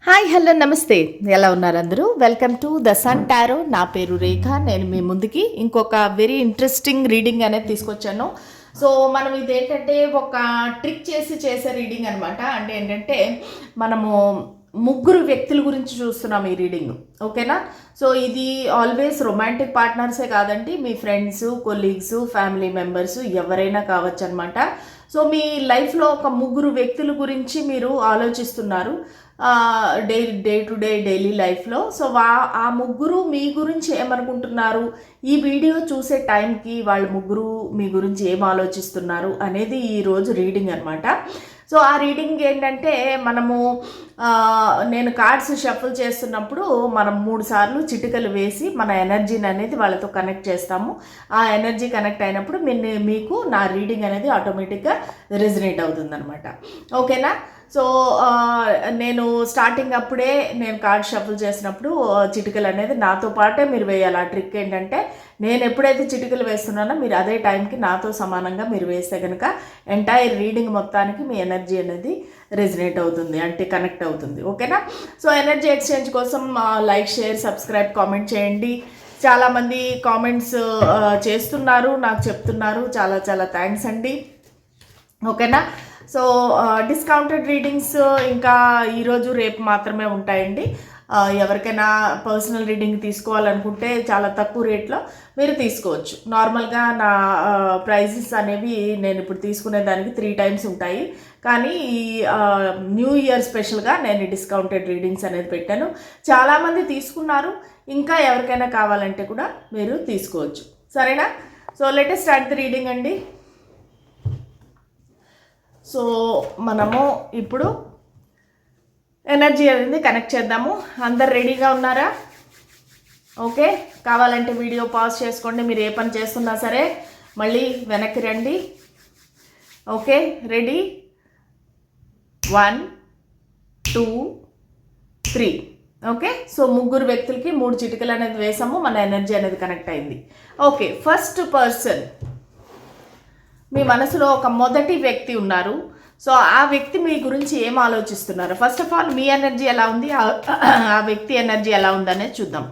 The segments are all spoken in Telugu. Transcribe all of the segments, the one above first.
హాయ్ హలో నమస్తే. ఎలా ఉన్నారు అందరూ? Welcome to the sun tarot. నా పేరు రేఖ. నేను మీ ముందుకి ఇంకొక వెరీ ఇంట్రెస్టింగ్ రీడింగ్ అనేది తీసుకొచ్చాను. సో మనం ఇదేంటంటే ఒక ట్రిక్ చేసే రీడింగ్ అనమాట. అంటే ఏంటంటే మనము ముగ్గురు వ్యక్తుల గురించి చూస్తున్నాం ఈ రీడింగ్. ఓకేనా? సో ఇది ఆల్వేస్ రొమాంటిక్ పార్ట్నర్సే కాదండి, మీ ఫ్రెండ్స్, కొలీగ్స్, ఫ్యామిలీ మెంబర్స్ ఎవరైనా కావచ్చు అనమాట. సో మీ లైఫ్లో ఒక ముగ్గురు వ్యక్తుల గురించి మీరు ఆలోచిస్తున్నారు డే టు డే డైలీ లైఫ్లో. సో ఆ ముగ్గురు మీ గురించి ఏమనుకుంటున్నారు, ఈ వీడియో చూసే టైంకి వాళ్ళు ముగ్గురు మీ గురించి ఏం ఆలోచిస్తున్నారు అనేది ఈరోజు రీడింగ్ అనమాట. సో ఆ రీడింగ్ ఏంటంటే మనము నేను కార్డ్స్ షఫుల్ చేస్తున్నప్పుడు మనం 3 సార్లు చిటికలు వేసి మన ఎనర్జీని అనేది వాళ్ళతో కనెక్ట్ చేస్తాము. ఆ ఎనర్జీ కనెక్ట్ అయినప్పుడు మీకు నా రీడింగ్ అనేది ఆటోమేటిక్గా రెజనేట్ అవుతుంది అనమాట. ఓకేనా? సో నేను స్టార్టింగ్ అప్పుడే నేను కార్డ్ షఫుల్ చేసినప్పుడు చిటికలు అనేది నాతో పాటే మీరు వేయాలి. ఆ ట్రిక్ ఏంటంటే నేను ఎప్పుడైతే చిటికలు వేస్తున్నానో మీరు అదే టైంకి నాతో సమానంగా మీరు వేస్తే కనుక ఎంటైర్ రీడింగ్ మొత్తానికి మీ ఎనర్జీ అనేది రెజనేట్ అవుతుంది, అంటే కనెక్ట్ అవుతుంది. ఓకేనా? సో ఎనర్జీ ఎక్స్చేంజ్ కోసం లైక్, షేర్, సబ్స్క్రైబ్, కామెంట్ చేయండి. చాలామంది కామెంట్స్ చేస్తున్నారు, నాకు చెప్తున్నారు. చాలా చాలా థ్యాంక్స్ అండి. ఓకేనా? సో డిస్కౌంటెడ్ రీడింగ్స్ ఇంకా ఈరోజు రేపు మాత్రమే ఉంటాయండి. ఎవరికైనా పర్సనల్ రీడింగ్ తీసుకోవాలనుకుంటే చాలా తక్కువ రేట్లో మీరు తీసుకోవచ్చు. నార్మల్గా నా ప్రైజెస్ అనేవి నేను ఇప్పుడు తీసుకునే దానికి 3 times ఉంటాయి. కానీ ఈ న్యూ ఇయర్ స్పెషల్గా నేను డిస్కౌంటెడ్ రీడింగ్స్ అనేది పెట్టాను. చాలామంది తీసుకున్నారు. ఇంకా ఎవరికైనా కావాలంటే కూడా మీరు తీసుకోవచ్చు. సరేనా? So let us start the reading అండి. సో మనము ఇప్పుడు ఎనర్జీ అనేది కనెక్ట్ చేద్దాము. అందరు రెడీగా ఉన్నారా? ఓకే, కావాలంటే వీడియో పాజ్ చేసుకోండి. మీరు ఏ పని చేస్తున్నా సరే మళ్ళీ వెనక్కి రండి. Okay, ready? 1 2 3. ఓకే, సో ముగ్గురు వ్యక్తులకి 3 చిటికలు అనేది వేసాము. మన ఎనర్జీ అనేది కనెక్ట్ అయింది. ఓకే, ఫస్ట్ పర్సన్, మీ మనసులో ఒక మొదటి వ్యక్తి ఉన్నారు. సో ఆ వ్యక్తి మీ గురించి ఏం ఆలోచిస్తున్నారు? ఫస్ట్ ఆఫ్ ఆల్ మీ ఎనర్జీ ఎలా ఉంది, ఆ వ్యక్తి ఎనర్జీ ఎలా ఉందనేది చూద్దాం.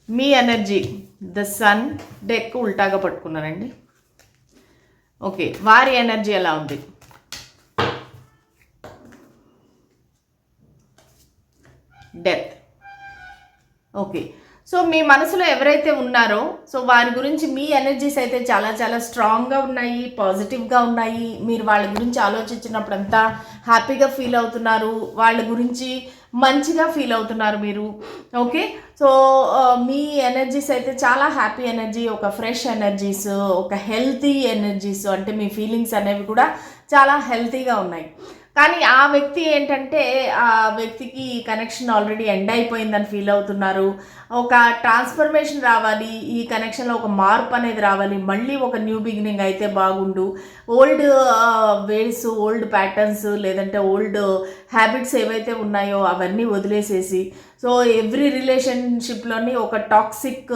మీ ఎనర్జీ, ద సన్ డెక్ ఉల్టాగా పట్టుకున్నారండి. ఓకే, వారి ఎనర్జీ ఎలా ఉంది? డెత్. ఓకే, సో మీ మనసులో ఎవరైతే ఉన్నారో సో వారి గురించి మీ ఎనర్జీస్ అయితే చాలా చాలా స్ట్రాంగ్గా ఉన్నాయి, పాజిటివ్గా ఉన్నాయి. మీరు వాళ్ళ గురించి ఆలోచించినప్పుడంతా హ్యాపీగా ఫీల్ అవుతున్నారు, వాళ్ళ గురించి మంచిగా ఫీల్ అవుతున్నారు మీరు. ఓకే, సో మీ ఎనర్జీస్ అయితే చాలా హ్యాపీ ఎనర్జీ, ఒక ఫ్రెష్ ఎనర్జీస్, ఒక హెల్తీ ఎనర్జీస్, అంటే మీ ఫీలింగ్స్ అనేవి కూడా చాలా హెల్తీగా ఉన్నాయి. కానీ ఆ వ్యక్తి ఏంటంటే ఆ వ్యక్తికి ఈ కనెక్షన్ ఆల్రెడీ ఎండ్ అయిపోయిందని ఫీల్ అవుతున్నారు. ఒక ట్రాన్స్ఫర్మేషన్ రావాలి, ఈ కనెక్షన్లో ఒక మార్పు అనేది రావాలి, మళ్ళీ ఒక న్యూ బిగినింగ్ అయితే బాగుండు. ఓల్డ్ వేస్, ఓల్డ్ ప్యాటర్న్స్, లేదంటే ఓల్డ్ హ్యాబిట్స్ ఏవైతే ఉన్నాయో అవన్నీ వదిలేసేసి, సో ఎవ్రీ రిలేషన్షిప్లోని ఒక టాక్సిక్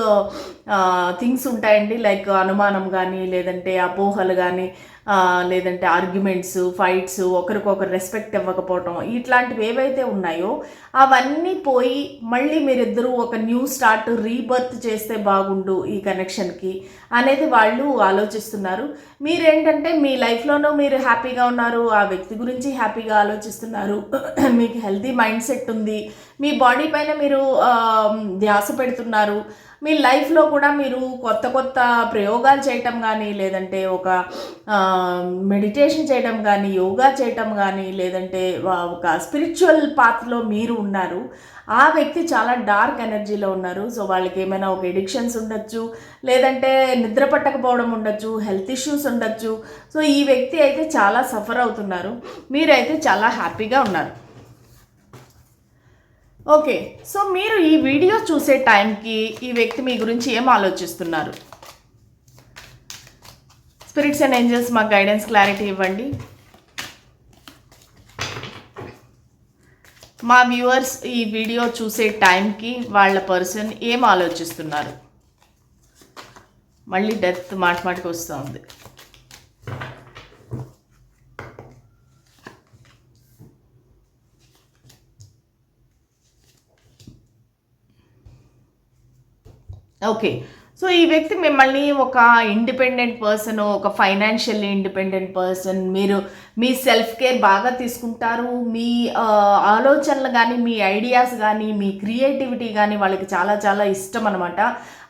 థింగ్స్ ఉంటాయండి. లైక్ అనుమానం కానీ, లేదంటే అపోహలు కానీ, లేదంటే ఆర్గ్యుమెంట్స్, ఫైట్స్, ఒకరికొకరు రెస్పెక్ట్ ఇవ్వకపోవటం, ఇట్లాంటివి ఏవైతే ఉన్నాయో అవన్నీ పోయి మళ్ళీ మీరిద్దరూ ఒక న్యూ స్టార్ట్, రీబర్త్ చేస్తే బాగుండు ఈ కనెక్షన్కి అనేది వాళ్ళు ఆలోచిస్తున్నారు. మీరేంటంటే మీ లైఫ్లోనూ మీరు హ్యాపీగా ఉన్నారు, ఆ వ్యక్తి గురించి హ్యాపీగా ఆలోచిస్తున్నారు. మీకు హెల్తీ మైండ్ సెట్ ఉంది, మీ బాడీ పైన మీరు ధ్యాస పెడుతున్నారు. మీ లైఫ్లో కూడా మీరు కొత్త కొత్త ప్రయోగాలు చేయటం కానీ, లేదంటే ఒక మెడిటేషన్ చేయటం కానీ, యోగా చేయటం కానీ, లేదంటే ఒక స్పిరిచువల్ పాత్లో మీరు ఉన్నారు. ఆ వ్యక్తి చాలా డార్క్ ఎనర్జీలో ఉన్నారు. సో వాళ్ళకి ఏమైనా ఒక ఎడిక్షన్స్ ఉండొచ్చు, లేదంటే నిద్ర పట్టకపోవడం ఉండొచ్చు, హెల్త్ ఇష్యూస్ ఉండొచ్చు. సో ఈ వ్యక్తి అయితే చాలా సఫర్ అవుతున్నారు, మీరైతే చాలా హ్యాపీగా ఉన్నారు. ఓకే, సో మీరు ఈ వీడియో చూసే టైంకి ఈ వ్యక్తి మీ గురించి ఏం ఆలోచిస్తున్నారు? స్పిరిట్స్ అండ్ ఏంజల్స్ మాకు గైడెన్స్, క్లారిటీ ఇవ్వండి. మా వ్యూవర్స్ ఈ వీడియో చూసే టైంకి వాళ్ళ పర్సన్ ఏం ఆలోచిస్తున్నారు? మళ్ళీ డెత్ మాటికి వస్తూ ఉంది. ఓకే. సో, ఈ వ్యక్తి మిమ్మల్ని ఒక ఇండిపెండెంట్ పర్సన్, ఒక ఫైనాన్షియల్లీ ఇండిపెండెంట్ పర్సన్. మీరు మీ సెల్ఫ్ కేర్ బాగా తీసుకుంటారు. మీ ఆలోచనలు గానీ, మీ ఐడియాస్ గానీ, మీ క్రియేటివిటీ గానీ వాళ్ళకి చాలా చాలా ఇష్టం అనమాట.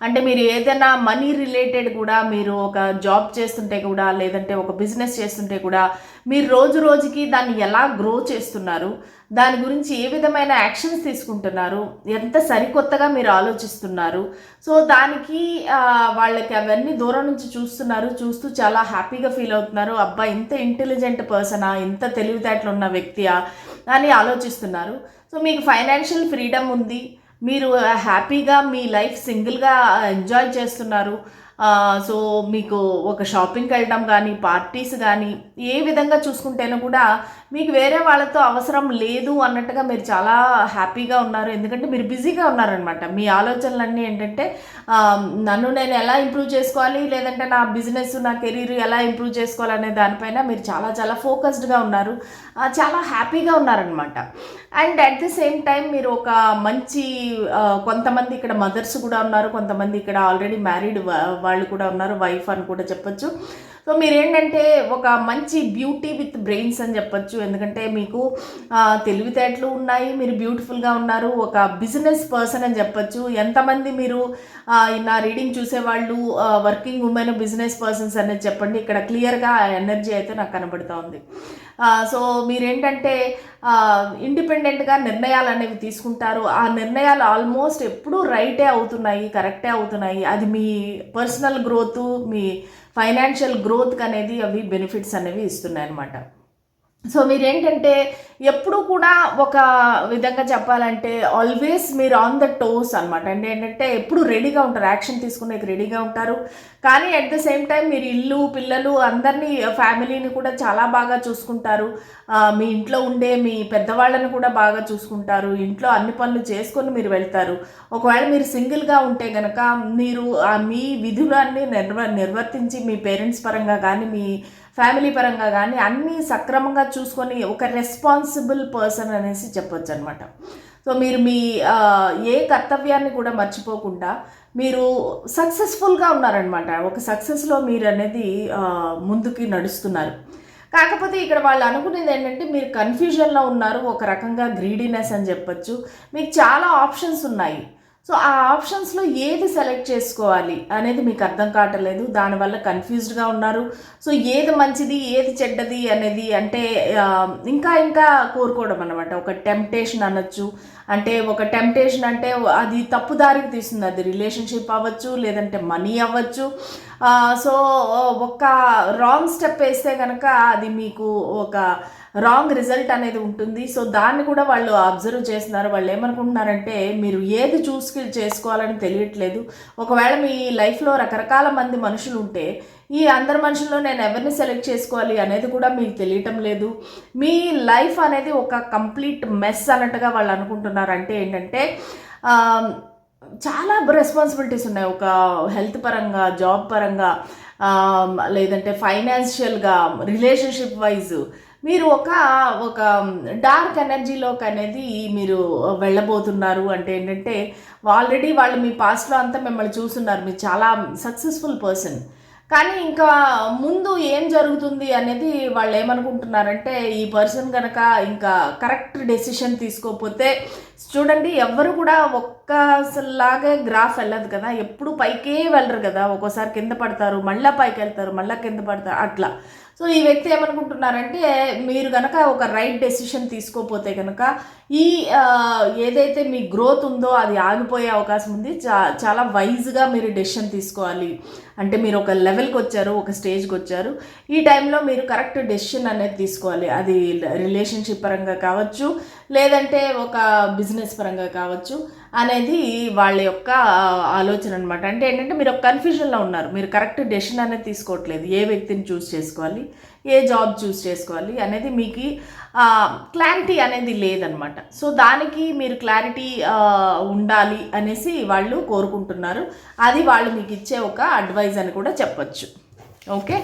అంటే మీరు ఏదైనా మనీ రిలేటెడ్ కూడా మీరు ఒక జాబ్ చేస్తుంటే కూడా, లేదంటే ఒక బిజినెస్ చేస్తుంటే కూడా మీరు రోజు రోజుకి దాన్ని ఎలా గ్రో చేస్తున్నారు, దాని గురించి ఏ విధమైన యాక్షన్స్ తీసుకుంటున్నారు, ఎంత సరికొత్తగా మీరు ఆలోచిస్తున్నారు. సో దానికి వాళ్ళకి అవన్నీ దూరం నుంచి చూస్తున్నారు. చూస్తూ చాలా హ్యాపీగా ఫీల్ అవుతున్నారు. అబ్బా, ఇంత ఇంటెలిజెంట్ పర్సనా, ఇంత తెలివితేటలు ఉన్న వ్యక్తియా అని ఆలోచిస్తున్నారు. సో మీకు ఫైనాన్షియల్ ఫ్రీడమ్ ఉంది. మీరు హ్యాపీగా మీ లైఫ్ సింగిల్గా ఎంజాయ్ చేస్తున్నారు. సో మీకు ఒక షాపింగ్కి వెళ్ళడం కానీ, పార్టీస్ కానీ, ఏ విధంగా చూసుకుంటేనూ కూడా మీకు వేరే వాళ్ళతో అవసరం లేదు అన్నట్టుగా మీరు చాలా హ్యాపీగా ఉన్నారు. ఎందుకంటే మీరు బిజీగా ఉన్నారనమాట. మీ ఆలోచనలన్నీ ఏంటంటే నన్ను నేను ఎలా ఇంప్రూవ్ చేసుకోవాలి, లేదంటే నా బిజినెస్, నా కెరీర్ ఎలా ఇంప్రూవ్ చేసుకోవాలనే దానిపైన మీరు చాలా చాలా ఫోకస్డ్గా ఉన్నారు. చాలా హ్యాపీగా ఉన్నారనమాట. And at the same time మీరు ఒక మంచి కొంతమంది ఇక్కడ మదర్స్ కూడా ఉన్నారు, కొంతమంది ఇక్కడ ఆల్రెడీ మ్యారీడ్ వాళ్ళు కూడా ఉన్నారు, వైఫ్ అని కూడా చెప్పొచ్చు. సో మీరేంటంటే ఒక మంచి బ్యూటీ విత్ బ్రెయిన్స్ అని చెప్పొచ్చు. ఎందుకంటే మీకు తెలివితేటలు ఉన్నాయి, మీరు బ్యూటిఫుల్గా ఉన్నారు, ఒక బిజినెస్ పర్సన్ అని చెప్పొచ్చు. ఎంతమంది మీరు నా రీడింగ్ చూసేవాళ్ళు వర్కింగ్ ఉమెన్, బిజినెస్ పర్సన్స్ అనేది చెప్పండి. ఇక్కడ క్లియర్గా ఎనర్జీ అయితే నాకు కనబడుతూ ఉంది. సో మీరేంటంటే ఇండిపెండెంట్గా నిర్ణయాలు అనేవి తీసుకుంటారు. ఆ నిర్ణయాలు ఆల్మోస్ట్ ఎప్పుడూ రైటే అవుతున్నాయి, కరెక్టే అవుతున్నాయి. అది మీ పర్సనల్ గ్రోత్, మీ ఫైనాన్షియల్ గ్రోత్కి అనేది అవి బెనిఫిట్స్ అనేవి ఇస్తున్నాయి అన్నమాట. సో మీరేంటంటే ఎప్పుడు కూడా ఒక విధంగా చెప్పాలంటే ఆల్వేస్ మీరు ఆన్ ద టోస్ అనమాట. అంటే ఏంటంటే ఎప్పుడు రెడీగా ఉంటారు, యాక్షన్ తీసుకునేకి రెడీగా ఉంటారు. కానీ అట్ ద సేమ్ టైం మీరు ఇల్లు, పిల్లలు, అందరినీ, ఫ్యామిలీని కూడా చాలా బాగా చూసుకుంటారు. మీ ఇంట్లో ఉండే మీ పెద్దవాళ్ళని కూడా బాగా చూసుకుంటారు. ఇంట్లో అన్ని పనులు చేసుకొని మీరు వెళ్తారు. ఒకవేళ మీరు సింగిల్గా ఉంటే కనుక మీరు మీ విధులన్నీ నిర్వర్తించి మీ పేరెంట్స్ పరంగా కానీ, మీ ఫ్యామిలీ పరంగా కానీ అన్నీ సక్రమంగా చూసుకొని ఒక రెస్పాన్సిబుల్ పర్సన్ అనేసి చెప్పొచ్చు అనమాట. సో మీరు మీ ఏ కర్తవ్యాన్ని కూడా మర్చిపోకుండా మీరు సక్సెస్ఫుల్గా ఉన్నారనమాట. ఒక సక్సెస్లో మీరు అనేది ముందుకి నడుస్తున్నారు. కాకపోతే ఇక్కడ వాళ్ళు అనుకునేది ఏంటంటే మీరు కన్ఫ్యూజన్లో ఉన్నారు, ఒక రకంగా గ్రీడీనెస్ అని చెప్పొచ్చు. మీకు చాలా ఆప్షన్స్ ఉన్నాయి. సో ఆ ఆప్షన్స్లో ఏది సెలెక్ట్ చేసుకోవాలి అనేది మీకు అర్థం కావట్లేదు. దానివల్ల కన్ఫ్యూజ్డ్గా ఉన్నారు. సో ఏది మంచిది, ఏది చెడ్డది అనేది అంటే ఇంకా ఇంకా కోరుకోవడం అనమాట. ఒక టెంప్టేషన్ అనొచ్చు. అంటే ఒక టెంప్టేషన్ అంటే అది తప్పుదారికి తీస్తుంది. అది రిలేషన్షిప్ అవ్వచ్చు, లేదంటే మనీ అవ్వచ్చు. సో ఒక రాంగ్ స్టెప్ వేస్తే కనుక అది మీకు ఒక రాంగ్ రిజల్ట్ అనేది ఉంటుంది. సో దాన్ని కూడా వాళ్ళు అబ్జర్వ్ చేస్తున్నారు. వాళ్ళు ఏమనుకుంటున్నారంటే మీరు ఏది చేసుకోవాలని తెలియట్లేదు. ఒకవేళ మీ లైఫ్లో రకరకాల మంది మనుషులు ఉంటే ఈ అందరి మనుషుల్లో నేను ఎవరిని సెలెక్ట్ చేసుకోవాలి అనేది కూడా మీకు తెలియటం లేదు. మీ లైఫ్ అనేది ఒక కంప్లీట్ మెస్ అన్నట్టుగా వాళ్ళు అనుకుంటున్నారు. అంటే ఏంటంటే చాలా రెస్పాన్సిబిలిటీస్ ఉన్నాయి. ఒక హెల్త్ పరంగా, జాబ్ పరంగా, లేదంటే ఫైనాన్షియల్గా, రిలేషన్షిప్ వైజ్ మీరు ఒక డార్క్ ఎనర్జీలోకి అనేది మీరు వెళ్ళబోతున్నారు. అంటే ఏంటంటే ఆల్రెడీ వాళ్ళు మీ పాస్ట్లో అంతా మిమ్మల్ని చూస్తున్నారు. మీరు చాలా సక్సెస్ఫుల్ పర్సన్. కానీ ఇంకా ముందు ఏం జరుగుతుంది అనేది వాళ్ళు ఏమనుకుంటున్నారంటే ఈ పర్సన్ కనుక ఇంకా కరెక్ట్ డెసిషన్ తీసుకోకపోతే, చూడండి ఎవ్వరు కూడా ఒక్కలాగే గ్రాఫ్ వెళ్ళదు కదా, ఎప్పుడు పైకే వెళ్ళరు కదా, ఒక్కోసారి కింద పడతారు, మళ్ళీ పైకి వెళ్తారు, మళ్ళీ కింద పడతారు, అట్లా. సో ఈ వ్యక్తి ఏమనుకుంటున్నారంటే మీరు కనుక ఒక రైట్ డెసిషన్ తీసుకోకపోతే కనుక ఈ ఏదైతే మీ గ్రోత్ ఉందో అది ఆగిపోయే అవకాశం ఉంది. చాలా వైజ్గా మీరు డెసిషన్ తీసుకోవాలి. అంటే మీరు ఒక లెవెల్కి వచ్చారు, ఒక స్టేజ్కి వచ్చారు. ఈ టైంలో మీరు కరెక్ట్ డెసిషన్ అనేది తీసుకోవాలి. అది రిలేషన్షిప్ పరంగా కావచ్చు, లేదంటే ఒక బిజినెస్ పరంగా కావచ్చు అనేది వాళ్ళ యొక్క ఆలోచన అనమాట. అంటే ఏంటంటే మీరు ఒక కన్ఫ్యూజన్లో ఉన్నారు. మీరు కరెక్ట్ డెసిషన్ అనేది తీసుకోవట్లేదు. ఏ వ్యక్తిని చూస్ చేసుకోవాలి, ఏ జాబ్ చూస్ చేసుకోవాలి అనేది మీకు క్లారిటీ అనేది లేదనమాట. సో దానికి మీరు క్లారిటీ ఉండాలి అనేసి వాళ్ళు కోరుకుంటున్నారు. అది వాళ్ళు మీకు ఇచ్చే ఒక అడ్వైజ్ అని కూడా చెప్పచ్చు. ఓకే,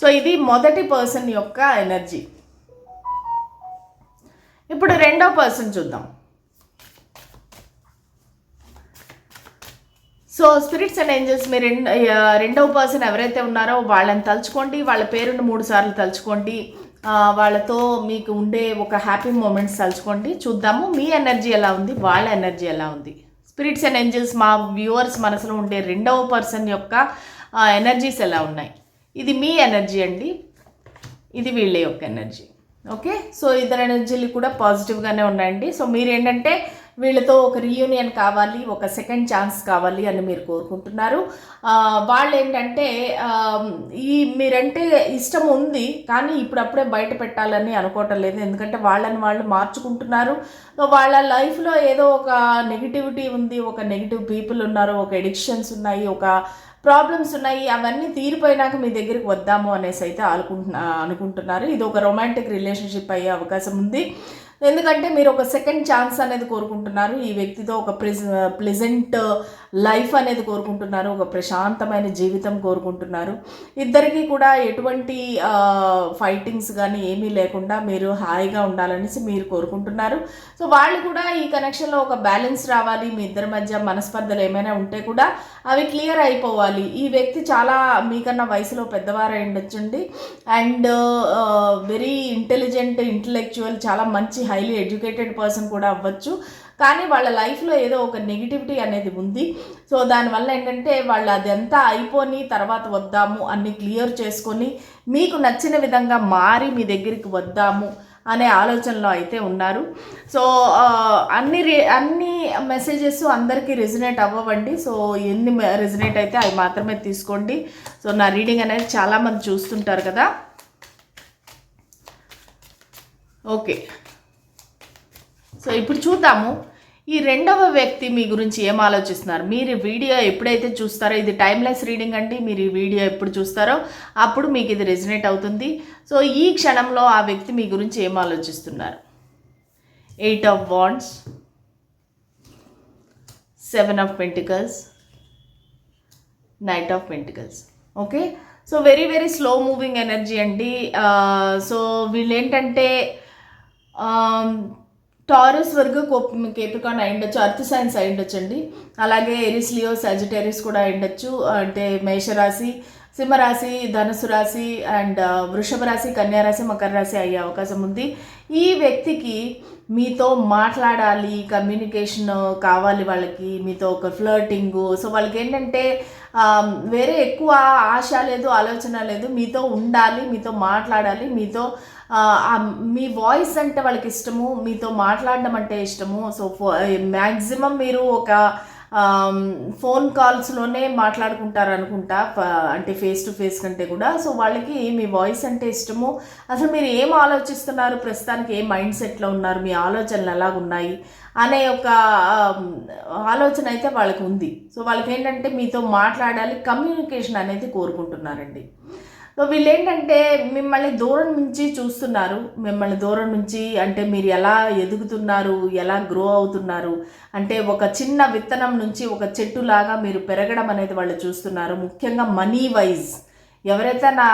సో ఇది మొదటి పర్సన్ యొక్క ఎనర్జీ. ఇప్పుడు రెండో పర్సన్ చూద్దాం. సో స్పిరిట్స్ అండ్ ఏంజల్స్ మీ రెండవ పర్సన్ ఎవరైతే ఉన్నారో వాళ్ళని తలుచుకోండి, వాళ్ళ పేరును 3 సార్లు తలుచుకోండి, వాళ్ళతో మీకు ఉండే ఒక హ్యాపీ మూమెంట్స్ తలుచుకోండి. చూద్దాము మీ ఎనర్జీ ఎలా ఉంది, వాళ్ళ ఎనర్జీ ఎలా ఉంది. స్పిరిట్స్ అండ్ ఏంజల్స్ మా వ్యూవర్స్ మనసులో ఉండే రెండవ పర్సన్ యొక్క ఎనర్జీస్ ఎలా ఉన్నాయి. ఇది మీ ఎనర్జీ అండి, ఇది వీళ్ళ యొక్క ఎనర్జీ. ఓకే, సో ఇద్దరు ఎనర్జీలు కూడా పాజిటివ్గానే ఉన్నాయండి. సో మీరు ఏంటంటే వీళ్ళతో ఒక రీయూనియన్ కావాలి, ఒక సెకండ్ ఛాన్స్ కావాలి అని మీరు కోరుకుంటున్నారు. వాళ్ళు ఏంటంటే మీరంటే ఇష్టం ఉంది కానీ ఇప్పుడప్పుడే బయట పెట్టాలని అనుకోవటం లేదు, ఎందుకంటే వాళ్ళని వాళ్ళు మార్చుకుంటున్నారు. వాళ్ళ లైఫ్లో ఏదో ఒక నెగిటివిటీ ఉంది, ఒక నెగిటివ్ పీపుల్ ఉన్నారు, ఒక ఎడిక్షన్స్ ఉన్నాయి, ఒక ప్రాబ్లమ్స్ ఉన్నాయి. అవన్నీ తీరిపోయినాక మీ దగ్గరికి వద్దాము అనేసి అయితే అనుకుంటున్నారు. ఇది ఒక రొమాంటిక్ రిలేషన్షిప్ అయ్యే అవకాశం ఉంది, ఎందుకంటే మీరు ఒక సెకండ్ ఛాన్స్ అనేది కోరుకుంటున్నారు. ఈ వ్యక్తితో ఒక ప్లెజెంట్ లైఫ్ అనేది కోరుకుంటున్నారు, ఒక ప్రశాంతమైన జీవితం కోరుకుంటున్నారు. ఇద్దరికీ కూడా ఎటువంటి ఫైటింగ్స్ కానీ ఏమీ లేకుండా మీరు హాయిగా ఉండాలనేసి మీరు కోరుకుంటున్నారు. సో వాళ్ళు కూడా ఈ కనెక్షన్లో ఒక బ్యాలెన్స్ రావాలి, మీ ఇద్దరి మధ్య మనస్పర్ధలు ఏమైనా ఉంటే కూడా అవి క్లియర్ అయిపోవాలి. ఈ వ్యక్తి చాలా మీకన్నా వయసులో పెద్దవారు ఉండొచ్చండి, అండ్ వెరీ ఇంటెలిజెంట్, ఇంటలెక్చువల్, చాలా మంచి హైలీ ఎడ్యుకేటెడ్ పర్సన్ కూడా అవ్వచ్చు. కానీ వాళ్ళ లైఫ్లో ఏదో ఒక నెగిటివిటీ అనేది ఉంది. సో దానివల్ల ఏంటంటే వాళ్ళు అదంతా అయిపోని తర్వాత వద్దాము అన్ని క్లియర్ చేసుకొని మీకు నచ్చిన విధంగా మారి మీ దగ్గరికి వద్దాము అనే ఆలోచనలో అయితే ఉన్నారు. సో అన్ని మెసేజెస్ అందరికీ రెజినేట్ అవ్వండి. సో ఎన్ని రెజినేట్ అయితే అవి మాత్రమే తీసుకోండి. సో నా రీడింగ్ అనేది చాలామంది చూస్తుంటారు కదా. ఓకే, సో ఇప్పుడు చూద్దాము ఈ రెండవ వ్యక్తి మీ గురించి ఏం ఆలోచిస్తున్నారు. మీరు వీడియో ఎప్పుడైతే చూస్తారో, ఇది టైమ్లెస్ రీడింగ్ అండి, మీరు ఈ వీడియో ఎప్పుడు చూస్తారో అప్పుడు మీకు ఇది రెజినేట్ అవుతుంది. సో ఈ క్షణంలో ఆ వ్యక్తి మీ గురించి ఏం ఆలోచిస్తున్నారు. 8 of Wands, 7 of Pentacles, Knight of Pentacles. Okay, so very very slow moving energy అండి. సో వీళ్ళు ఏంటంటే టారస్ వర్గ కేప్రికాన్ అయి ఉండొచ్చు, అర్త్ సైన్స్ అయి ఉండొచ్చండి. అలాగే ఎరిస్, లియో, సాజిటేరియస్ కూడా అయి ఉండొచ్చు. అంటే మేషరాశి, సింహరాశి, ధనుసు రాశి అండ్ వృషభ రాశి, కన్యారాశి, మకర రాశి అయ్యే అవకాశం ఉంది. ఈ వ్యక్తికి మీతో మాట్లాడాలి, కమ్యూనికేషన్ కావాలి, వాళ్ళకి మీతో ఒక ఫ్లర్టింగు. సో వాళ్ళకి ఏంటంటే వేరే ఎక్కువ ఆశ లేదు, ఆలోచన లేదు, మీతో ఉండాలి, మీతో మాట్లాడాలి, మీతో మీ వాయిస్ అంటే వాళ్ళకి ఇష్టము, మీతో మాట్లాడడం అంటే ఇష్టము. సో మ్యాక్సిమం మీరు ఒక ఫోన్ కాల్స్లోనే మాట్లాడుకుంటారు అనుకుంటా, అంటే ఫేస్ టు ఫేస్ కంటే కూడా. సో వాళ్ళకి మీ వాయిస్ అంటే ఇష్టము. అసలు మీరు ఏం ఆలోచిస్తున్నారు, ప్రస్తుతానికి ఏ మైండ్ సెట్లో ఉన్నారు, మీ ఆలోచనలు ఎలాగున్నాయి అనే ఒక ఆలోచన అయితే వాళ్ళకి ఉంది. సో వాళ్ళకి ఏంటంటే మీతో మాట్లాడాలి, కమ్యూనికేషన్ అనేది కోరుకుంటున్నారండి. సో వీళ్ళు ఏంటంటే మిమ్మల్ని దూరం నుంచి చూస్తున్నారు, మిమ్మల్ని దూరం నుంచి అంటే మీరు ఎలా ఎదుగుతున్నారు, ఎలా గ్రో అవుతున్నారు, అంటే ఒక చిన్న విత్తనం నుంచి ఒక చెట్టులాగా మీరు పెరగడం అనేది వాళ్ళు చూస్తున్నారు. ముఖ్యంగా మనీ వైజ్ ఎవరైతే నా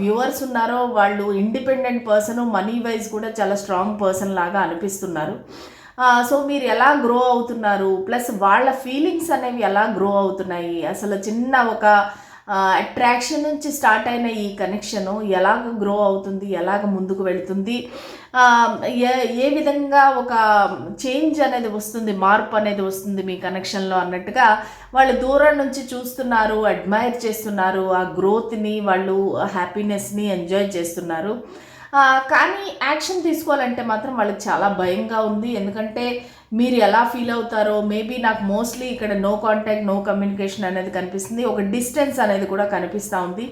వ్యూవర్స్ ఉన్నారో వాళ్ళు ఇండిపెండెంట్ పర్సన్, మనీ వైజ్ కూడా చాలా స్ట్రాంగ్ పర్సన్ లాగా అనిపిస్తున్నారు. సో మీరు ఎలా గ్రో అవుతున్నారు, ప్లస్ వాళ్ళ ఫీలింగ్స్ అనేవి ఎలా గ్రో అవుతున్నాయి, అసలు చిన్న ఒక అట్రాక్షన్ నుంచి స్టార్ట్ అయిన ఈ కనెక్షను ఎలాగ గ్రో అవుతుంది, ఎలాగ ముందుకు వెళుతుంది, ఏ విధంగా ఒక చేంజ్ అనేది వస్తుంది, మార్పు అనేది వస్తుంది మీ కనెక్షన్లో అన్నట్టుగా వాళ్ళు దూరం నుంచి చూస్తున్నారు, అడ్మైర్ చేస్తున్నారు. ఆ గ్రోత్ని వాళ్ళు హ్యాపీనెస్ని ఎంజాయ్ చేస్తున్నారు. కానీ యాక్షన్ తీసుకోవాలంటే మాత్రం వాళ్ళకి చాలా భయంగా ఉంది, ఎందుకంటే మీరు ఎలా ఫీల్ అవుతారో. మేబీ నాకు మోస్ట్లీ ఇక్కడ నో కాంటాక్ట్, నో కమ్యూనికేషన్ అనేది కనిపిస్తుంది, ఒక డిస్టెన్స్ అనేది కూడా కనిపిస్తూ ఉంది.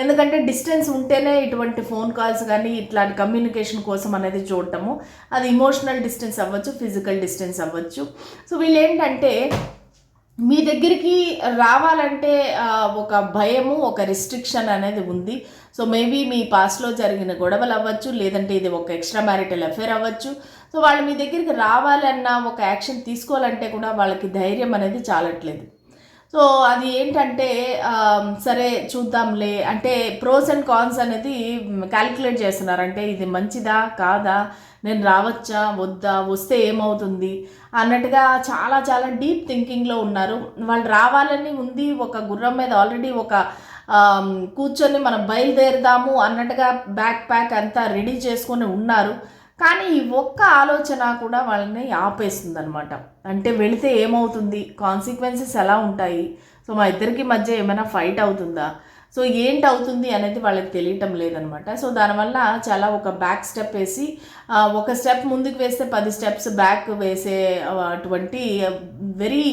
ఎందుకంటే డిస్టెన్స్ ఉంటేనే ఇటువంటి ఫోన్ కాల్స్ కానీ ఇట్లాంటి కమ్యూనికేషన్ కోసం అనేది చూడటము, అది ఇమోషనల్ డిస్టెన్స్ అవ్వచ్చు, ఫిజికల్ డిస్టెన్స్ అవ్వచ్చు. సో వీళ్ళు ఏంటంటే మీ దగ్గరికి రావాలంటే ఒక భయము, ఒక రిస్ట్రిక్షన్ అనేది ఉంది. సో మేబీ మీ పాస్ట్లో జరిగిన గొడవలు అవ్వచ్చు, లేదంటే ఇది ఒక ఎక్స్ట్రా మ్యారిటల్ అఫేర్ అవ్వచ్చు. సో వాళ్ళు మీ దగ్గరికి రావాలన్నా ఒక యాక్షన్ తీసుకోవాలంటే కూడా వాళ్ళకి ధైర్యం అనేది చాలట్లేదు. సో అది ఏంటంటే సరే చూద్దాంలే అంటే ప్రోస్ అండ్ కాన్స్ అనేది క్యాలిక్యులేట్ చేస్తున్నారు. అంటే ఇది మంచిదా కాదా, నేను రావచ్చా వద్దా, వస్తే ఏమవుతుంది అన్నట్టుగా చాలా చాలా డీప్ థింకింగ్లో ఉన్నారు. వాళ్ళు రావాలని ఉంది, ఒక గుర్రం మీద ఆల్రెడీ ఒక కూర్చొని మనం బయలుదేరదాము అన్నట్టుగా బ్యాక్ ప్యాక్ అంతా రెడీ చేసుకొని ఉన్నారు. కానీ ఈ ఒక్క ఆలోచన కూడా వాళ్ళని ఆపేస్తుంది అనమాట. అంటే వెళితే ఏమవుతుంది, కాన్సిక్వెన్సెస్ ఎలా ఉంటాయి, సో మా ఇద్దరికి మధ్య ఏమైనా ఫైట్ అవుతుందా, సో ఏంటి అవుతుంది అనేది వాళ్ళకి తెలియటం లేదనమాట. సో దానివల్ల చాలా ఒక బ్యాక్ స్టెప్ వేసి ఒక స్టెప్ ముందుకు వేస్తే 10 స్టెప్స్ బ్యాక్ వేసే అటువంటి వెరీ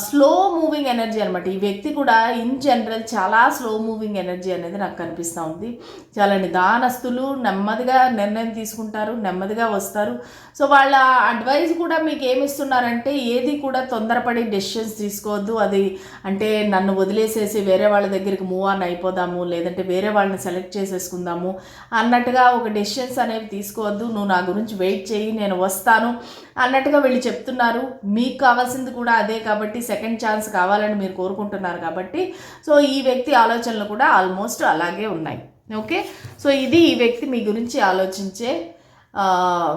స్లో మూవింగ్ ఎనర్జీ అనమాట. ఈ వ్యక్తి కూడా ఇన్ జనరల్ చాలా స్లో మూవింగ్ ఎనర్జీ అనేది నాకు కనిపిస్తూ ఉంది. చాలా నిదానస్తులు, నెమ్మదిగా నిర్ణయం తీసుకుంటారు, నెమ్మదిగా వస్తారు. సో వాళ్ళ అడ్వైజ్ కూడా మీకు ఏమిస్తున్నారంటే ఏది కూడా తొందరపడి డెసిషన్స్ తీసుకోవద్దు. అది అంటే నన్ను వదిలేసేసి వేరే వాళ్ళ దగ్గరికి మూవ్ ఆన్ అయిపోదాము, లేదంటే వేరే వాళ్ళని సెలెక్ట్ చేసేసుకుందాము అన్నట్టుగా ఒక డెసిషన్స్ అనేవి తీసుకోవద్దు. నువ్వు నా గురించి వెయిట్ చేయి, నేను వస్తాను అన్నట్టుగా వీళ్ళు చెప్తున్నారు. మీకు కావాల్సింది కూడా అదే కాబట్టి సెకండ్ ఛాన్స్ కావాలని మీరు కోరుకుంటున్నారు కాబట్టి సో ఈ వ్యక్తి ఆలోచనలు కూడా ఆల్మోస్ట్ అలాగే ఉన్నాయి. ఓకే, సో ఇది ఈ వ్యక్తి మీ గురించి ఆలోచించే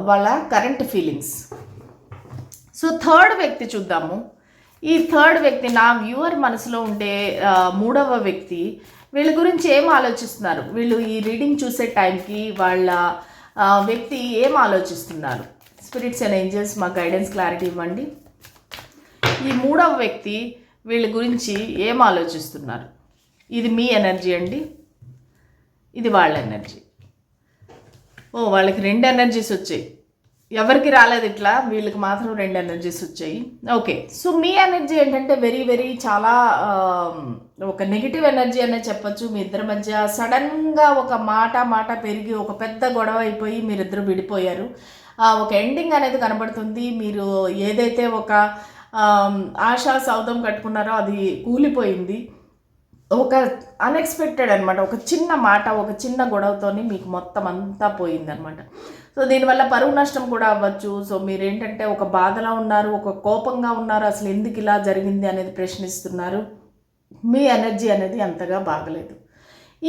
వాళ్ళ కరెంట్ ఫీలింగ్స్. సో థర్డ్ వ్యక్తి చూద్దాము. ఈ థర్డ్ వ్యక్తి నా వ్యూవర్ మనసులో ఉండే మూడవ వ్యక్తి, వీళ్ళ గురించి ఏం ఆలోచిస్తున్నారు, వీళ్ళు ఈ రీడింగ్ చూసే టైంకి వాళ్ళ వ్యక్తి ఏం ఆలోచిస్తున్నారు, స్పిరిట్స్ అండ్ ఏంజల్స్ మా గైడెన్స్ క్లారిటీ ఇవ్వండి. ఈ మూడవ వ్యక్తి వీళ్ళ గురించి ఏం ఆలోచిస్తున్నారు. ఇది మీ ఎనర్జీ అండి, ఇది వాళ్ళ ఎనర్జీ. వాళ్ళకి 2 ఎనర్జీస్ వచ్చాయి, ఎవరికి రాలేదు ఇట్లా, వీళ్ళకి మాత్రం 2 ఎనర్జీస్ వచ్చాయి. ఓకే, సో మీ ఎనర్జీ ఏంటంటే వెరీ వెరీ చాలా ఒక నెగిటివ్ ఎనర్జీ అనే చెప్పచ్చు. మీ ఇద్దరి మధ్య సడన్గా ఒక మాట పెరిగి ఒక పెద్ద గొడవ అయిపోయి మీరిద్దరు విడిపోయారు. ఒక ఎండింగ్ అనేది కనబడుతుంది. మీరు ఏదైతే ఒక ఆశా సౌధం కట్టుకున్నారో అది కూలిపోయింది. ఒక అన్ఎక్స్పెక్టెడ్ అనమాట, ఒక చిన్న మాట, ఒక చిన్న గొడవతోని మీకు మొత్తం అంతా పోయిందనమాట. సో దీనివల్ల పరువు నష్టం కూడా అవ్వచ్చు. సో మీరేంటంటే ఒక బాధలో ఉన్నారు, ఒక కోపంగా ఉన్నారు, అసలు ఎందుకు ఇలా జరిగింది అనేది ప్రశ్నిస్తున్నారు. మీ ఎనర్జీ అనేది అంతగా బాగలేదు.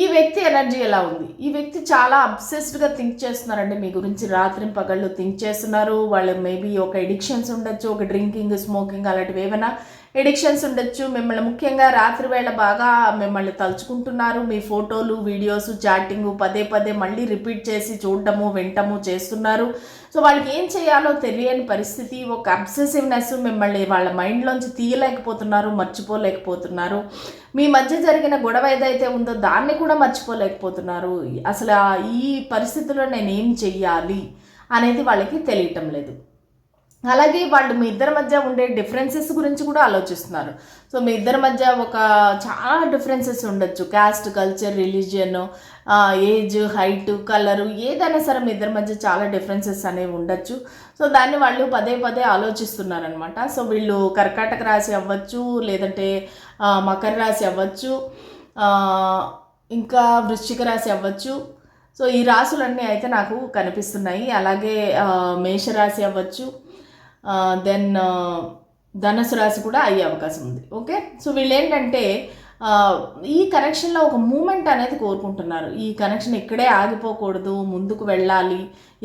ఈ వ్యక్తి ఎనర్జీ ఎలా ఉంది, ఈ వ్యక్తి చాలా అబ్సెస్డ్గా థింక్ చేస్తున్నారండి మీ గురించి, రాత్రి పగళ్ళు థింక్ చేస్తున్నారు. వాళ్ళు మేబీ ఒక ఎడిక్షన్స్ ఉండొచ్చు, ఒక డ్రింకింగ్, స్మోకింగ్ అలాంటివి ఏమైనా ఎడిక్షన్స్ ఉండొచ్చు. మిమ్మల్ని ముఖ్యంగా రాత్రి వేళ బాగా మిమ్మల్ని తలుచుకుంటున్నారు. మీ ఫోటోలు, వీడియోస్, చాటింగ్ పదే మళ్ళీ రిపీట్ చేసి చూడటము, వినటము చేస్తున్నారు. సో వాళ్ళకి ఏం చేయాలో తెలియని పరిస్థితి, ఒక అబ్సెసివ్నెస్ మిమ్మల్ని వాళ్ళ మైండ్లోంచి తీయలేకపోతున్నారు, మర్చిపోలేకపోతున్నారు. మీ మధ్య జరిగిన గొడవ ఏదైతే ఉందో దాన్ని కూడా మర్చిపోలేకపోతున్నారు. అసలు ఈ పరిస్థితుల్లో నేనేం చెయ్యాలి అనేది వాళ్ళకి తెలియటం లేదు. అలాగే వాళ్ళు మీ ఇద్దరి మధ్య ఉండే డిఫరెన్సెస్ గురించి కూడా ఆలోచిస్తున్నారు. సో మీ ఇద్దరి మధ్య ఒక చాలా డిఫరెన్సెస్ ఉండొచ్చు, caste, culture, religion, age, height, colour, ఏదైనా సరే మీ ఇద్దరి మధ్య చాలా డిఫరెన్సెస్ అనేవి ఉండొచ్చు. సో దాన్ని వాళ్ళు పదే ఆలోచిస్తున్నారనమాట. సో వీళ్ళు కర్కాటక రాశి అవ్వచ్చు, లేదంటే మకర రాశి అవ్వచ్చు, ఇంకా వృశ్చిక రాశి అవ్వచ్చు. సో ఈ రాశులన్నీ అయితే నాకు కనిపిస్తున్నాయి. అలాగే మేషరాశి అవ్వచ్చు, దెన్ ధనుసు రాశి కూడా అయ్యే అవకాశం ఉంది. ఓకే, సో వీళ్ళు ఏంటంటే ఈ కనెక్షన్లో ఒక మూమెంట్ అనేది కోరుకుంటున్నారు. ఈ కనెక్షన్ ఇక్కడే ఆగిపోకూడదు, ముందుకు వెళ్ళాలి,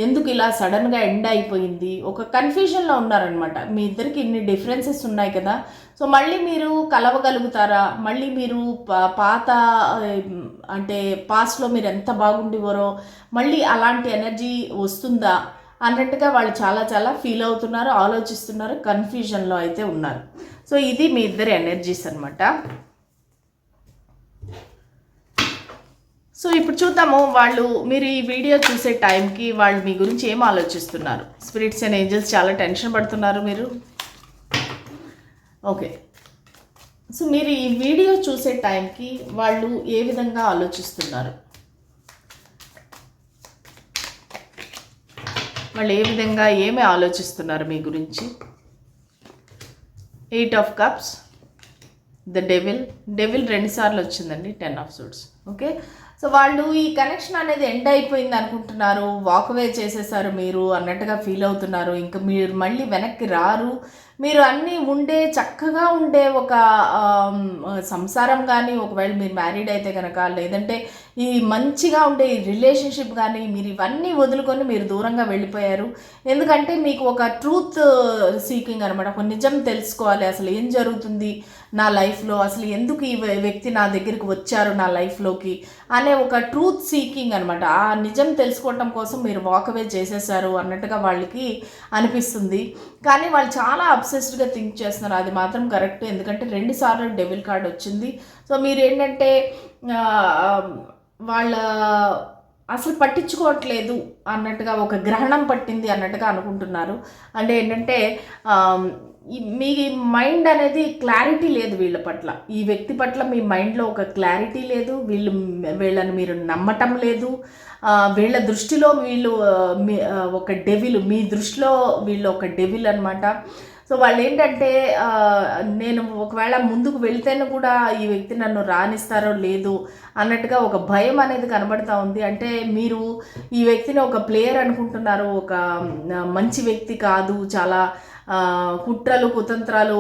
ఎందుకు ఇలా సడన్గా ఎండ్ అయిపోయింది, ఒక కన్ఫ్యూజన్లో ఉన్నారనమాట. మీ ఇద్దరికి ఇన్ని డిఫరెన్సెస్ ఉన్నాయి కదా, సో మళ్ళీ మీరు కలవగలుగుతారా, మళ్ళీ మీరు పాత అంటే పాస్ట్లో మీరు ఎంత బాగుండేవారో మళ్ళీ అలాంటి ఎనర్జీ వస్తుందా అన్నట్టుగా వాళ్ళు చాలా ఫీల్ అవుతున్నారు, ఆలోచిస్తున్నారు, కన్ఫ్యూజన్లో అయితే ఉన్నారు. సో ఇది మీ ఇద్దరి ఎనర్జీస్ అనమాట. సో ఇప్పుడు చూద్దాము మీరు ఈ వీడియో చూసే టైంకి వాళ్ళు మీ గురించి ఏం ఆలోచిస్తున్నారు. స్పిరిట్స్ అండ్ ఏంజల్స్ చాలా టెన్షన్ పడుతున్నారు మీరు. ఓకే, సో మీరు ఈ వీడియో చూసే టైంకి వాళ్ళు ఏ విధంగా ఆలోచిస్తున్నారు, వాళ్ళు ఏ విధంగా ఏమి ఆలోచిస్తున్నారు మీ గురించి. 8 ఆఫ్ కప్స్, ద డెవిల్ 2 సార్లు వచ్చిందండి, 10 ఆఫ్ సూట్స్. ఓకే, సో వాళ్ళు ఈ కనెక్షన్ అనేది ఎండ్ అయిపోయింది అనుకుంటున్నారు, వాక్వే చేసేసారు మీరు అన్నట్టుగా ఫీల్ అవుతున్నారు. ఇంకా మీరు మళ్ళీ వెనక్కి రారు, మీరు అన్నీ చక్కగా ఉండే ఒక సంసారం కానీ, ఒకవేళ మీరు మ్యారీడ్ అయితే కనుక, లేదంటే ఈ మంచిగా ఉండే ఈ రిలేషన్షిప్ కానీ, మీరు ఇవన్నీ వదులుకొని మీరు దూరంగా వెళ్ళిపోయారు. ఎందుకంటే మీకు ఒక ట్రూత్ సీకింగ్ అనమాట. ఒక నిజం తెలుసుకోవాలి, అసలు ఏం జరుగుతుంది నా లైఫ్లో, అసలు ఎందుకు ఈ వ్యక్తి నా దగ్గరికి వచ్చారు నా లైఫ్లోకి అనే ఒక ట్రూత్ సీకింగ్ అనమాట. ఆ నిజం తెలుసుకోవటం కోసం మీరు వాకవే చేసేసారు అన్నట్టుగా వాళ్ళకి అనిపిస్తుంది. కానీ వాళ్ళు చాలా అబ్సెస్డ్గా థింక్ చేస్తున్నారు. అది మాత్రం కరెక్ట్. ఎందుకంటే 2 సార్లు డెవిల్ కార్డ్ వచ్చింది. సో మీరు ఏంటంటే వాళ్ళ అసలు పట్టించుకోవట్లేదు అన్నట్టుగా, ఒక గ్రహణం పట్టింది అన్నట్టుగా అనుకుంటున్నారు. అంటే ఏంటంటే మీ మైండ్ అనేది క్లారిటీ లేదు వీళ్ళ పట్ల. ఈ వ్యక్తి పట్ల మీ మైండ్లో ఒక క్లారిటీ లేదు. వీళ్ళని మీరు నమ్మటం లేదు. వీళ్ళ దృష్టిలో వీళ్ళు ఒక డెవిల్, మీ దృష్టిలో వీళ్ళు ఒక డెవిల్ అనమాట. సో వాళ్ళు ఏంటంటే నేను ఒకవేళ ముందుకు వెళ్తేనే కూడా ఈ వ్యక్తి నన్ను రానిస్తారో లేదు అన్నట్టుగా ఒక భయం అనేది కనబడుతూ ఉంది. అంటే మీరు ఈ వ్యక్తిని ఒక ప్లేయర్ అనుకుంటున్నారు, ఒక మంచి వ్యక్తి కాదు, చాలా కుట్రలు కుతంత్రాలు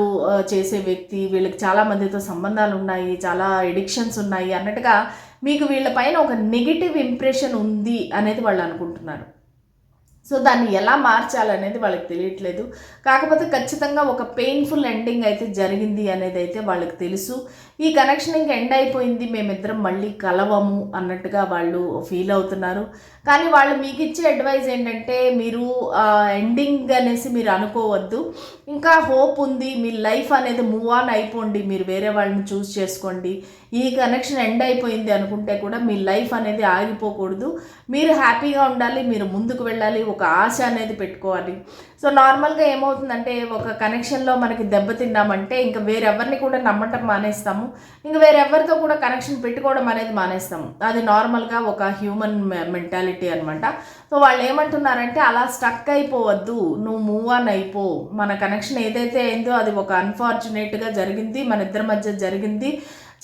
చేసే వ్యక్తి, వీళ్ళకి చాలా మందితో సంబంధాలు ఉన్నాయి, చాలా ఎడిక్షన్స్ ఉన్నాయి అన్నట్టుగా మీకు వీళ్ళపైన ఒక నెగిటివ్ ఇంప్రెషన్ ఉంది అనేది వాళ్ళు అనుకుంటున్నారు. సో దాన్ని ఎలా మార్చాలనేది వాళ్ళకి తెలియట్లేదు. కాకపోతే ఖచ్చితంగా ఒక పెయిన్ఫుల్ ఎండింగ్ అయితే జరిగింది అనేది అయితే వాళ్ళకి తెలుసు. ఈ కనెక్షన్ ఇంక ఎండ్ అయిపోయింది, మేమిద్దరం మళ్ళీ కలవము అన్నట్టుగా వాళ్ళు ఫీల్ అవుతున్నారు. కానీ వాళ్ళు మీకు ఇచ్చే అడ్వైజ్ ఏంటంటే, మీరు ఎండింగ్ అనేసి మీరు అనుకోవద్దు, ఇంకా హోప్ ఉంది, మీ లైఫ్ అనేది మూవ్ ఆన్ అయిపోండి, మీరు వేరే వాళ్ళని చూస్ చేసుకోండి. ఈ కనెక్షన్ ఎండ్ అయిపోయింది అనుకుంటే కూడా మీ లైఫ్ అనేది ఆగిపోకూడదు, మీరు హ్యాపీగా ఉండాలి, మీరు ముందుకు వెళ్ళాలి, ఒక ఆశ అనేది పెట్టుకోవాలి. సో నార్మల్గా ఏమవుతుందంటే, ఒక కనెక్షన్లో మనకి దెబ్బతిన్నామంటే ఇంకా వేరెవరిని కూడా నమ్మటం మానేస్తాము, ఇంకా వేరెవరితో కూడా కనెక్షన్ పెట్టుకోవడం అనేది మానేస్తాము. అది నార్మల్గా ఒక హ్యూమన్ మెంటాలిటీ అనమాట. సో వాళ్ళు ఏమంటున్నారంటే, అలా స్టక్ అయిపోవద్దు, నువ్వు మూవ్ ఆన్ అయిపో. మన కనెక్షన్ ఏదైతే అయిందో అది ఒక అన్ఫార్చునేట్గా జరిగింది, మన ఇద్దరి మధ్య జరిగింది,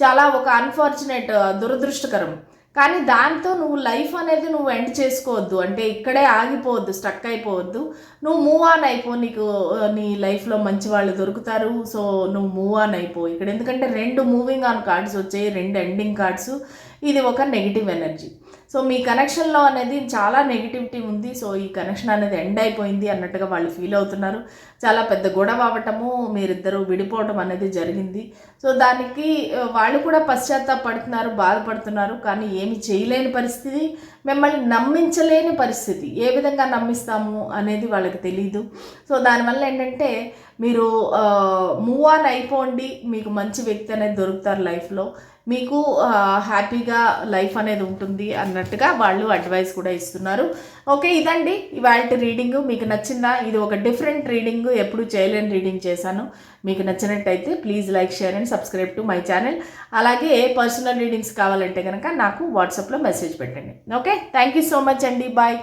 చాలా ఒక అన్ఫార్చునేట్, దురదృష్టకరం. కానీ దాంతో నువ్వు లైఫ్ అనేది నువ్వు ఎండ్ చేసుకోవద్దు, అంటే ఇక్కడే ఆగిపోవద్దు, స్టక్ అయిపోవద్దు, నువ్వు మూవ్ ఆన్ అయిపో. నీకు నీ లైఫ్లో మంచి వాళ్ళు దొరుకుతారు. సో నువ్వు మూవ్ ఆన్ అయిపో ఇక్కడ. ఎందుకంటే 2 మూవింగ్ ఆన్ కార్డ్స్ వచ్చాయి, 2 ఎండింగ్ కార్డ్స్, ఇది ఒక నెగిటివ్ ఎనర్జీ. సో మీ కనెక్షన్లో అనేది చాలా నెగిటివిటీ ఉంది. సో ఈ కనెక్షన్ అనేది ఎండ్ అయిపోయింది అన్నట్టుగా వాళ్ళు ఫీల్ అవుతున్నారు. చాలా పెద్ద గొడవ అవ్వటము, మీరిద్దరూ విడిపోవటం అనేది జరిగింది. సో దానికి వాళ్ళు కూడా పశ్చాత్తాపడుతున్నారు, బాధపడుతున్నారు. కానీ ఏమి చేయలేని పరిస్థితి, మిమ్మల్ని నమ్మించలేని పరిస్థితి. ఏ విధంగా నమ్మిస్తాము అనేది వాళ్ళకి తెలీదు. సో దానివల్ల ఏంటంటే, మీరు మూవ్ ఆన్ అయిపోండి, మీకు మంచి వ్యక్తి అనేది దొరుకుతారు లైఫ్లో, మీకు హ్యాపీగా లైఫ్ అనేది ఉంటుంది అన్నట్టుగా వాళ్ళు అడ్వైస్ కూడా ఇస్తున్నారు. ఓకే, ఇదండి ఇవాళ రీడింగ్. మీకు నచ్చిందా? ఇది ఒక డిఫరెంట్ రీడింగ్, ఎప్పుడు చేయలేని రీడింగ్ చేశాను. మీకు నచ్చినట్టయితే please like, share and subscribe to my channel. అలాగే పర్సనల్ రీడింగ్స్ కావాలంటే కనుక నాకు వాట్సాప్లో మెసేజ్ పెట్టండి. Okay, thank you so much అండి. బాయ్.